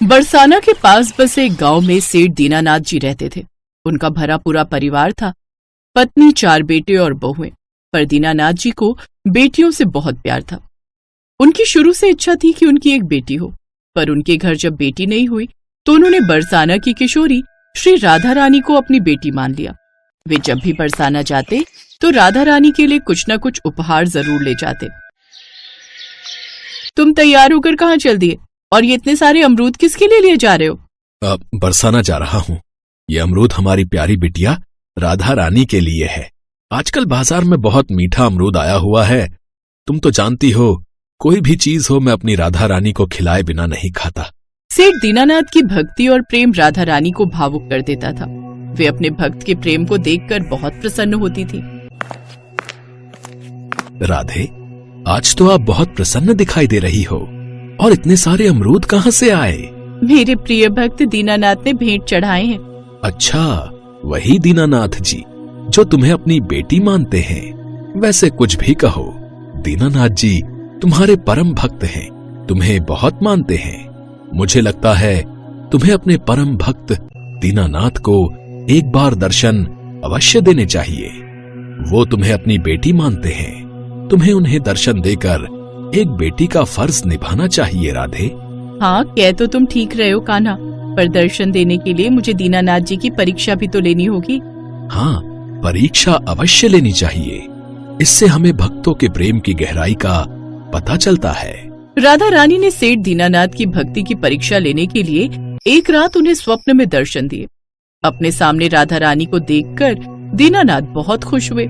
बरसाना के पास बसे एक गांव में सेठ दीनानाथ जी रहते थे। उनका भरा पूरा परिवार था, पत्नी, 4 बेटे और बहुएं। पर दीनानाथ जी को बेटियों से बहुत प्यार था। उनकी शुरू से इच्छा थी कि उनकी एक बेटी हो, पर उनके घर जब बेटी नहीं हुई तो उन्होंने बरसाना की किशोरी श्री राधा रानी को अपनी बेटी मान लिया। वे जब भी बरसाना जाते तो राधा रानी के लिए कुछ न कुछ उपहार जरूर ले जाते। तुम तैयार होकर कहाँ चल दिए? और ये इतने सारे अमरूद किसके लिए लिए जा रहे हो? बरसाना जा रहा हूँ। ये अमरूद हमारी प्यारी बिटिया राधा रानी के लिए है। आजकल बाजार में बहुत मीठा अमरूद आया हुआ है। तुम तो जानती हो, कोई भी चीज हो मैं अपनी राधा रानी को खिलाए बिना नहीं खाता। सेठ दीनानाथ की भक्ति और प्रेम राधा रानी को भावुक कर देता था। वे अपने भक्त के प्रेम को देखकर बहुत प्रसन्न होती थी। राधे, आज तो आप बहुत प्रसन्न दिखाई दे रही हो। और इतने सारे अमरूद कहाँ से आए? मेरे प्रिय भक्त दीनानाथ ने भेंट चढ़ाए हैं। अच्छा, वही दीनानाथ जी जो तुम्हें अपनी बेटी मानते हैं। वैसे कुछ भी कहो, दीनानाथ जी तुम्हारे परम भक्त हैं, तुम्हें बहुत मानते हैं। मुझे लगता है तुम्हें अपने परम भक्त दीनानाथ को एक बार दर्शन अवश्य देने चाहिए। वो तुम्हें अपनी बेटी मानते हैं, तुम्हें उन्हें दर्शन देकर एक बेटी का फर्ज निभाना चाहिए। राधे, हाँ, कह तो तुम ठीक रहे हो कान्हा, पर दर्शन देने के लिए मुझे दीनानाथ जी की परीक्षा भी तो लेनी होगी। हाँ, परीक्षा अवश्य लेनी चाहिए। इससे हमें भक्तों के प्रेम की गहराई का पता चलता है। राधा रानी ने सेठ दीनानाथ की भक्ति की परीक्षा लेने के लिए एक रात उन्हें स्वप्न में दर्शन दिए। अपने सामने राधा रानी को देखकर दीनानाथ बहुत खुश हुए।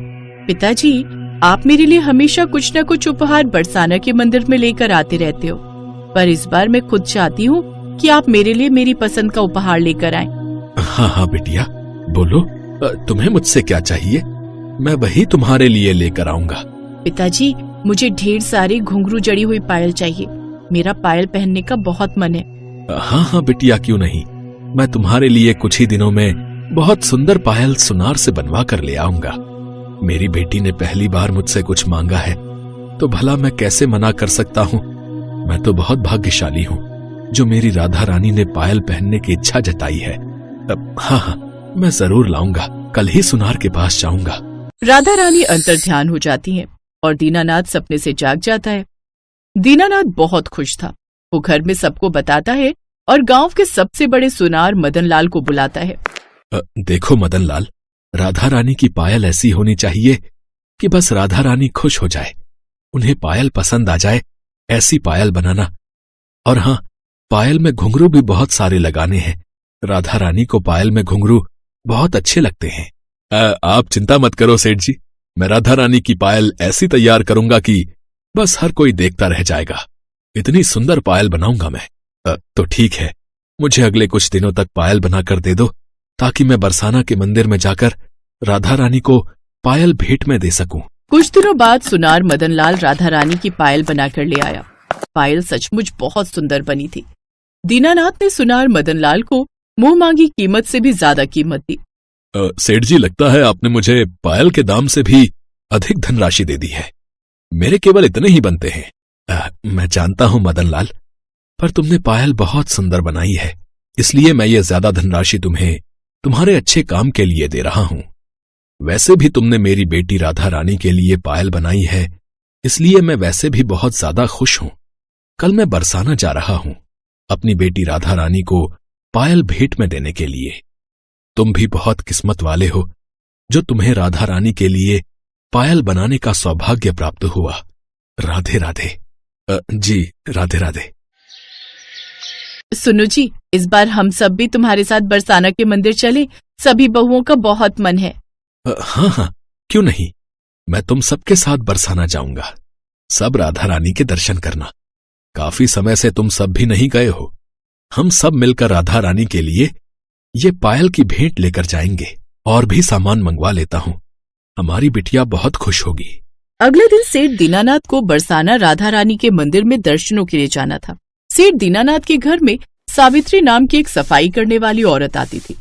पिताजी, आप मेरे लिए हमेशा कुछ न कुछ उपहार बरसाना के मंदिर में लेकर आते रहते हो, पर इस बार मैं खुद चाहती हूँ कि आप मेरे लिए मेरी पसंद का उपहार लेकर आएं। हाँ हाँ बेटिया, बोलो, तुम्हें मुझसे क्या चाहिए? मैं वही तुम्हारे लिए लेकर आऊंगा। पिताजी, मुझे ढेर सारी घुंघरू जड़ी हुई पायल चाहिए। मेरा पायल पहनने का बहुत मन है। हाँ हाँ बेटिया, क्यों नहीं। मैं तुम्हारे लिए कुछ ही दिनों में बहुत सुंदर पायल सुनार से बनवा कर ले आऊंगा। मेरी बेटी ने पहली बार मुझसे कुछ मांगा है, तो भला मैं कैसे मना कर सकता हूँ। मैं तो बहुत भाग्यशाली हूँ जो मेरी राधा रानी ने पायल पहनने की इच्छा जताई है। हाँ हाँ, मैं जरूर लाऊंगा। कल ही सुनार के पास जाऊंगा। राधा रानी अंतर्ध्यान हो जाती हैं और दीनानाथ सपने से जाग जाता है। दीनानाथ बहुत खुश था। वो घर में सबको बताता है और गांव के सबसे बड़े सुनार मदन लाल को बुलाता है। देखो मदन लाल, राधा रानी की पायल ऐसी होनी चाहिए कि बस राधा रानी खुश हो जाए, उन्हें पायल पसंद आ जाए, ऐसी पायल बनाना। और हाँ, पायल में घुंघरू भी बहुत सारे लगाने हैं। राधा रानी को पायल में घुंघरू बहुत अच्छे लगते हैं। आप चिंता मत करो सेठ जी, मैं राधा रानी की पायल ऐसी तैयार करूंगा कि बस हर कोई देखता रह जाएगा। इतनी सुंदर पायल बनाऊंगा मैं। तो ठीक है, मुझे अगले कुछ दिनों तक पायल बनाकर दे दो, ताकि मैं बरसाना के मंदिर में जाकर राधा रानी को पायल भेंट में दे सकूं। कुछ दिनों बाद सुनार मदन लाल राधा रानी की पायल बनाकर ले आया। पायल सचमुच बहुत सुंदर बनी थी। दीनानाथ ने सुनार मदन लाल को मुंह मांगी कीमत से भी ज्यादा कीमत दी। सेठ जी, लगता है आपने मुझे पायल के दाम से भी अधिक धनराशि दे दी है। मेरे केवल इतने ही बनते हैं। मैं जानता हूं मदन लाल, पर तुमने पायल बहुत सुंदर बनाई है, इसलिए मैं ये ज्यादा धनराशि तुम्हें तुम्हारे अच्छे काम के लिए दे रहा हूं। वैसे भी तुमने मेरी बेटी राधा रानी के लिए पायल बनाई है, इसलिए मैं वैसे भी बहुत ज्यादा खुश हूं। कल मैं बरसाना जा रहा हूं अपनी बेटी राधा रानी को पायल भेंट में देने के लिए। तुम भी बहुत किस्मत वाले हो जो तुम्हें राधा रानी के लिए पायल बनाने का सौभाग्य प्राप्त हुआ। राधे राधे। जी, राधे राधे। सुनो जी, इस बार हम सब भी तुम्हारे साथ बरसाना के मंदिर चले। सभी बहुओं का बहुत मन है। हाँ हाँ, क्यों नहीं। मैं तुम सबके साथ बरसाना जाऊंगा। सब राधा रानी के दर्शन करना। काफी समय से तुम सब भी नहीं गए हो। हम सब मिलकर राधा रानी के लिए ये पायल की भेंट लेकर जाएंगे। और भी सामान मंगवा लेता हूँ, हमारी बिटिया बहुत खुश होगी। अगले दिन सेठ दीनानाथ को बरसाना राधा रानी के मंदिर में दर्शनों के लिए जाना था। सेठ दीनानाथ के घर में सावित्री नाम की एक सफाई करने वाली औरत आती थी।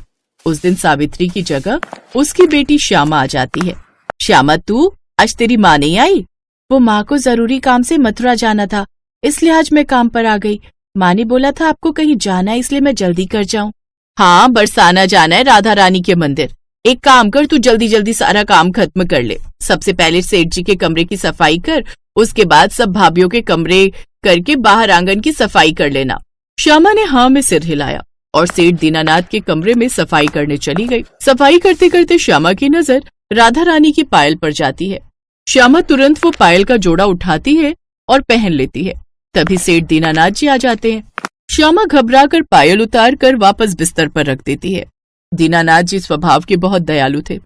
उस दिन सावित्री की जगह उसकी बेटी श्यामा आ जाती है। श्यामा, तू आज तेरी माँ नहीं आई? वो माँ को जरूरी काम से मथुरा जाना था, इसलिए आज मैं काम पर आ गई। माँ ने बोला था आपको कहीं जाना है, इसलिए मैं जल्दी कर जाऊं। हाँ, बरसाना जाना है राधा रानी के मंदिर। एक काम कर, तू जल्दी जल्दी सारा काम खत्म कर ले। सबसे पहले सेठ जी के कमरे की सफाई कर, उसके बाद सब भाभीियों के कमरे करके बाहर आंगन की सफाई कर लेना। श्यामा ने हाँ में सिर हिलाया और सेठ दीनानाथ के कमरे में सफाई करने चली गई। सफाई करते करते श्यामा की नजर राधा रानी की पायल पर जाती है। श्यामा तुरंत वो पायल का जोड़ा उठाती है और पहन लेती है। तभी सेठ दीनानाथ जी आ जाते हैं। श्यामा घबराकर पायल उतार कर वापस बिस्तर पर रख देती है। दीनानाथ जी स्वभाव के बहुत दयालु थे।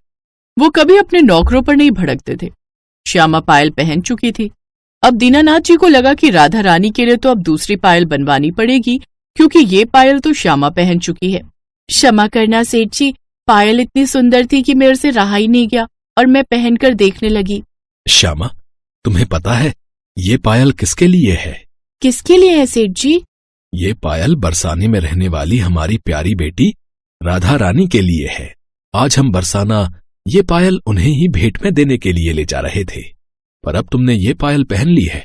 वो कभी अपने नौकरों पर नहीं भड़कते थे। श्यामा पायल पहन चुकी थी। अब दीनानाथ जी को लगा कि राधा रानी के लिए तो अब दूसरी पायल बनवानी पड़ेगी, क्योंकि ये पायल तो श्यामा पहन चुकी है। क्षमा करना सेठ जी, पायल इतनी सुंदर थी कि मेरे से रहा ही नहीं गया और मैं पहनकर देखने लगी। श्यामा, तुम्हें पता है ये पायल किसके लिए है? किसके लिए है सेठ जी? ये पायल बरसाने में रहने वाली हमारी प्यारी बेटी राधा रानी के लिए है। आज हम बरसाना ये पायल उन्हें ही भेंट में देने के लिए ले जा रहे थे, पर अब तुमने ये पायल पहन ली है,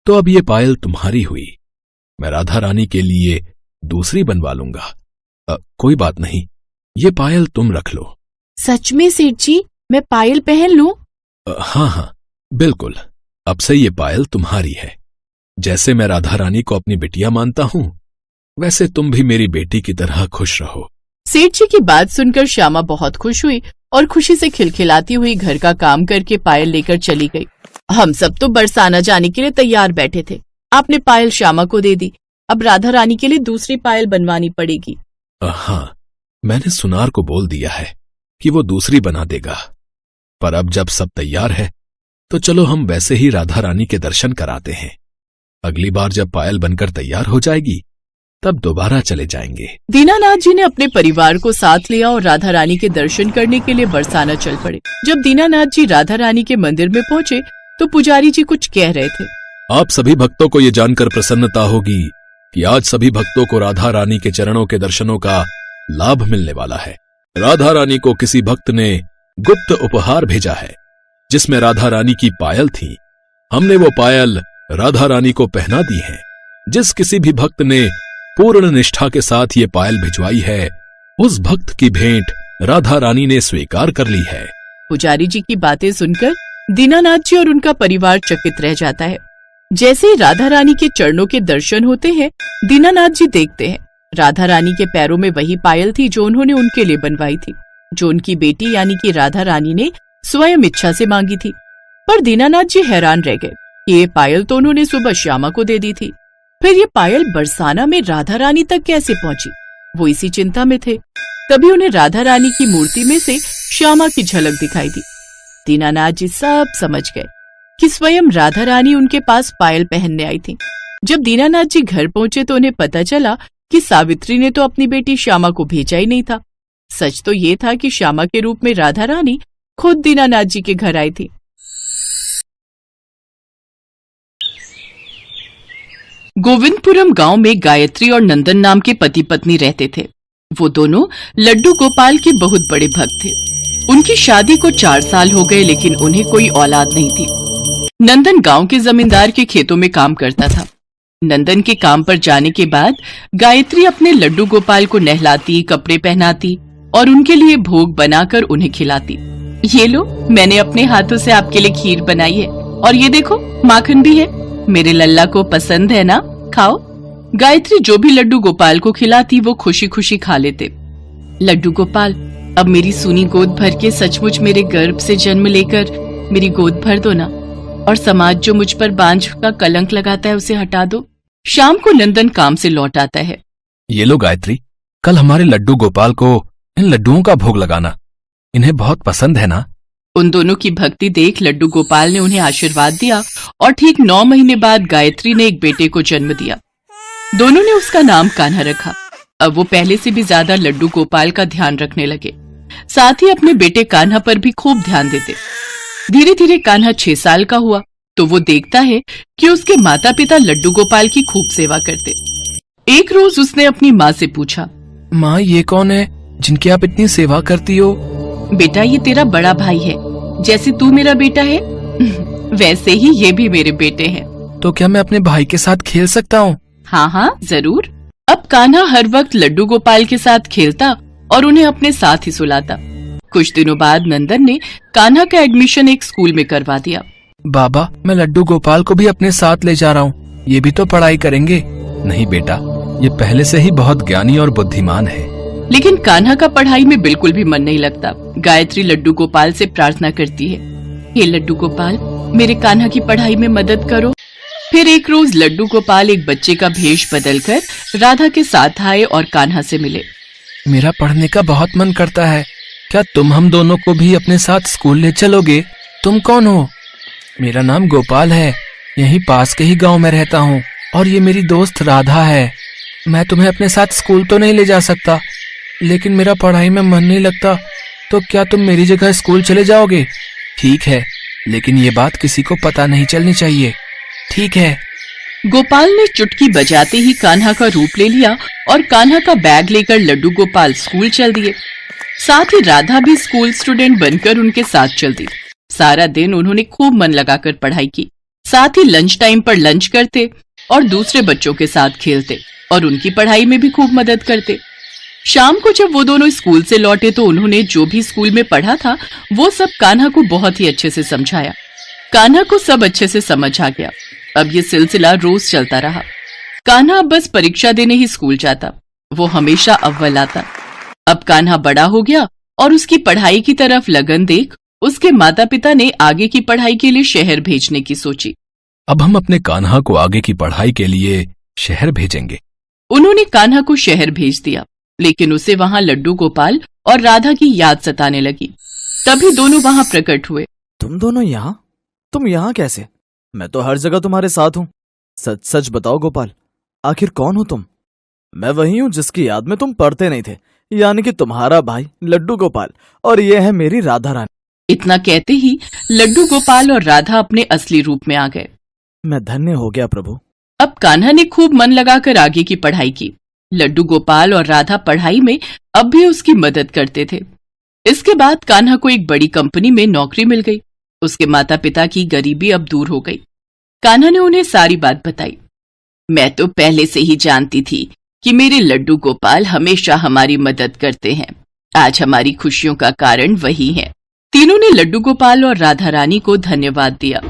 तो अब ये पायल तुम्हारी हुई। मैं राधा रानी के लिए दूसरी बनवा लूंगा। कोई बात नहीं, ये पायल तुम रख लो। सच में सेठ जी, मैं पायल पहन लूं? हाँ हाँ, बिल्कुल। अब से ये पायल तुम्हारी है। जैसे मैं राधा रानी को अपनी बिटिया मानता हूँ, वैसे तुम भी मेरी बेटी की तरह खुश रहो। सेठ जी की बात सुनकर श्यामा बहुत खुश हुई और खुशी से खिलखिलाती हुई घर का काम करके पायल लेकर चली गई। हम सब तो बरसाना जाने के लिए तैयार बैठे थे। आपने पायल श्यामा को दे दी, अब राधा रानी के लिए दूसरी पायल बनवानी पड़ेगी। हाँ, मैंने सुनार को बोल दिया है कि वो दूसरी बना देगा। पर अब जब सब तैयार है, तो चलो हम वैसे ही राधा रानी के दर्शन कराते हैं। अगली बार जब पायल बनकर तैयार हो जाएगी, तब दोबारा चले जाएंगे। दीनानाथ जी ने अपने परिवार को साथ लिया और राधा रानी के दर्शन करने के लिए बरसाना चल पड़े। जब दीनानाथ जी राधा रानी के मंदिर में पहुंचे, तो पुजारी जी कुछ कह रहे थे। आप सभी भक्तों को ये जानकर प्रसन्नता होगी कि आज सभी भक्तों को राधा रानी के चरणों के दर्शनों का लाभ मिलने वाला है। राधा रानी को किसी भक्त ने गुप्त उपहार भेजा है, जिसमें राधा रानी की पायल थी। हमने वो पायल राधा रानी को पहना दी है। जिस किसी भी भक्त ने पूर्ण निष्ठा के साथ ये पायल भिजवाई है, उस भक्त की भेंट राधा रानी ने स्वीकार कर ली है। पुजारी जी की बातें सुनकर दीनानाथ जी और उनका परिवार चकित रह जाता है। जैसे ही राधा रानी के चरणों के दर्शन होते हैं, दीनानाथ जी देखते हैं राधा रानी के पैरों में वही पायल थी जो उन्होंने उनके लिए बनवाई थी, जो उनकी बेटी यानी कि राधा रानी ने स्वयं इच्छा से मांगी थी। पर दीनानाथ जी हैरान रह गए कि ये पायल तो उन्होंने सुबह श्यामा को दे दी थी, फिर ये पायल बरसाना में राधा रानी तक कैसे पहुंची? वो इसी चिंता में थे। तभी उन्हें राधा रानी की मूर्ति में से श्यामा की झलक दिखाई दी। दीनानाथ जी सब समझ गए कि स्वयं राधा रानी उनके पास पायल पहनने आई थी। जब दीनानाथ जी घर पहुंचे तो उन्हें पता चला कि सावित्री ने तो अपनी बेटी श्यामा को भेजा ही नहीं था। सच तो ये था कि श्यामा के रूप में राधा रानी खुद दीनानाथ जी के घर आई थी। गोविंदपुरम गांव में गायत्री और नंदन नाम के पति पत्नी रहते थे। वो दोनों लड्डू गोपाल के बहुत बड़े भक्त थे। उनकी शादी को 4 साल हो गए, लेकिन उन्हें कोई औलाद नहीं थी। नंदन गांव के जमींदार के खेतों में काम करता था। नंदन के काम पर जाने के बाद गायत्री अपने लड्डू गोपाल को नहलाती, कपड़े पहनाती और उनके लिए भोग बनाकर उन्हें खिलाती। ये लो, मैंने अपने हाथों से आपके लिए खीर बनाई है, और ये देखो माखन भी है। मेरे लल्ला को पसंद है ना, खाओ। गायत्री जो भी लड्डू गोपाल को खिलाती वो खुशी खुशी खा लेते। लड्डू गोपाल, अब मेरी सूनी गोद भर के सचमुच मेरे गर्भ से जन्म लेकर मेरी गोद भर दो ना, और समाज जो मुझ पर बांझ का कलंक लगाता है उसे हटा दो। शाम को नंदन काम से लौट आता है। ये लो गायत्री, कल हमारे लड्डू गोपाल को इन लड्डुओं का भोग लगाना, इन्हें बहुत पसंद है ना। उन दोनों की भक्ति देख लड्डू गोपाल ने उन्हें आशीर्वाद दिया और ठीक 9 महीने बाद गायत्री ने एक बेटे को जन्म दिया। दोनों ने उसका नाम कान्हा रखा। अब वो पहले से भी ज्यादा लड्डू गोपाल का ध्यान रखने लगे, साथ ही अपने बेटे कान्हा पर भी खूब ध्यान देते। धीरे धीरे कान्हा 6 साल का हुआ तो वो देखता है कि उसके माता पिता लड्डू गोपाल की खूब सेवा करते। एक रोज उसने अपनी माँ से पूछा, माँ, ये कौन है जिनकी आप इतनी सेवा करती हो? बेटा, ये तेरा बड़ा भाई है। जैसे तू मेरा बेटा है वैसे ही ये भी मेरे बेटे हैं। तो क्या मैं अपने भाई के साथ खेल सकता हूँ? हाँ हाँ जरूर। अब कान्हा हर वक्त लड्डू गोपाल के साथ खेलता और उन्हें अपने साथ ही सुलाता। कुछ दिनों बाद नंदन ने कान्हा का एडमिशन एक स्कूल में करवा दिया। बाबा, मैं लड्डू गोपाल को भी अपने साथ ले जा रहा हूँ, ये भी तो पढ़ाई करेंगे। नहीं बेटा, ये पहले से ही बहुत ज्ञानी और बुद्धिमान है। लेकिन कान्हा का पढ़ाई में बिल्कुल भी मन नहीं लगता। गायत्री लड्डू गोपाल से प्रार्थना करती है, हे लड्डू गोपाल, मेरे कान्हा की पढ़ाई में मदद करो। फिर एक रोज लड्डू गोपाल एक बच्चे का भेष बदलकर राधा के साथ आए और कान्हा से मिले। मेरा पढ़ने का बहुत मन करता है, क्या तुम हम दोनों को भी अपने साथ स्कूल ले चलोगे? तुम कौन हो? मेरा नाम गोपाल है, यहीं पास के ही गांव में रहता हूँ और ये मेरी दोस्त राधा है। मैं तुम्हें अपने साथ स्कूल तो नहीं ले जा सकता, लेकिन मेरा पढ़ाई में मन नहीं लगता, तो क्या तुम मेरी जगह स्कूल चले जाओगे? ठीक है, लेकिन ये बात किसी को पता नहीं चलनी चाहिए। ठीक है। गोपाल ने चुटकी बजाते ही कान्हा का रूप ले लिया और कान्हा का बैग लेकर लड्डू गोपाल स्कूल चल दिए। साथ ही राधा भी स्कूल स्टूडेंट बनकर उनके साथ चल दी। सारा दिन उन्होंने खूब मन लगाकर पढ़ाई की। साथ ही लंच टाइम पर लंच करते और दूसरे बच्चों के साथ खेलते और उनकी पढ़ाई में भी खूब मदद करते। शाम को जब वो दोनों स्कूल से लौटे तो उन्होंने जो भी स्कूल में पढ़ा था वो सब कान्हा को बहुत ही अच्छे से समझाया। कान्हा को सब अच्छे से समझ आ गया। अब ये सिलसिला रोज चलता रहा। कान्हा अब बस परीक्षा देने ही स्कूल जाता, वो हमेशा अव्वल आता। अब कान्हा बड़ा हो गया और उसकी पढ़ाई की तरफ लगन देख उसके माता पिता ने आगे की पढ़ाई के लिए शहर भेजने की सोची। अब हम अपने कान्हा को आगे की पढ़ाई के लिए शहर भेजेंगे। उन्होंने कान्हा को शहर भेज दिया, लेकिन उसे वहाँ लड्डू गोपाल और राधा की याद सताने लगी। तभी दोनों वहाँ प्रकट हुए। तुम दोनों यहाँ? तुम यहाँ कैसे? मैं तो हर जगह तुम्हारे साथ हूँ। सच सच बताओ गोपाल, आखिर कौन हो तुम? मैं वही हूँ जिसकी याद में तुम पढ़ते नहीं थे, यानी कि तुम्हारा भाई लड्डू गोपाल, और ये है मेरी राधा रानी। इतना कहते ही लड्डू गोपाल और राधा अपने असली रूप में आ गए। मैं धन्य हो गया प्रभु। अब कान्हा ने खूब मन लगाकर आगे की पढ़ाई की। लड्डू गोपाल और राधा पढ़ाई में अब भी उसकी मदद करते थे। इसके बाद कान्हा को एक बड़ी कंपनी में नौकरी मिल गई। उसके माता पिता की गरीबी अब दूर हो गई। कान्हा ने उन्हें सारी बात बताई। मैं तो पहले से ही जानती थी कि मेरे लड्डू गोपाल हमेशा हमारी मदद करते हैं। आज हमारी खुशियों का कारण वही है। तीनों ने लड्डू गोपाल और राधा रानी को धन्यवाद दिया।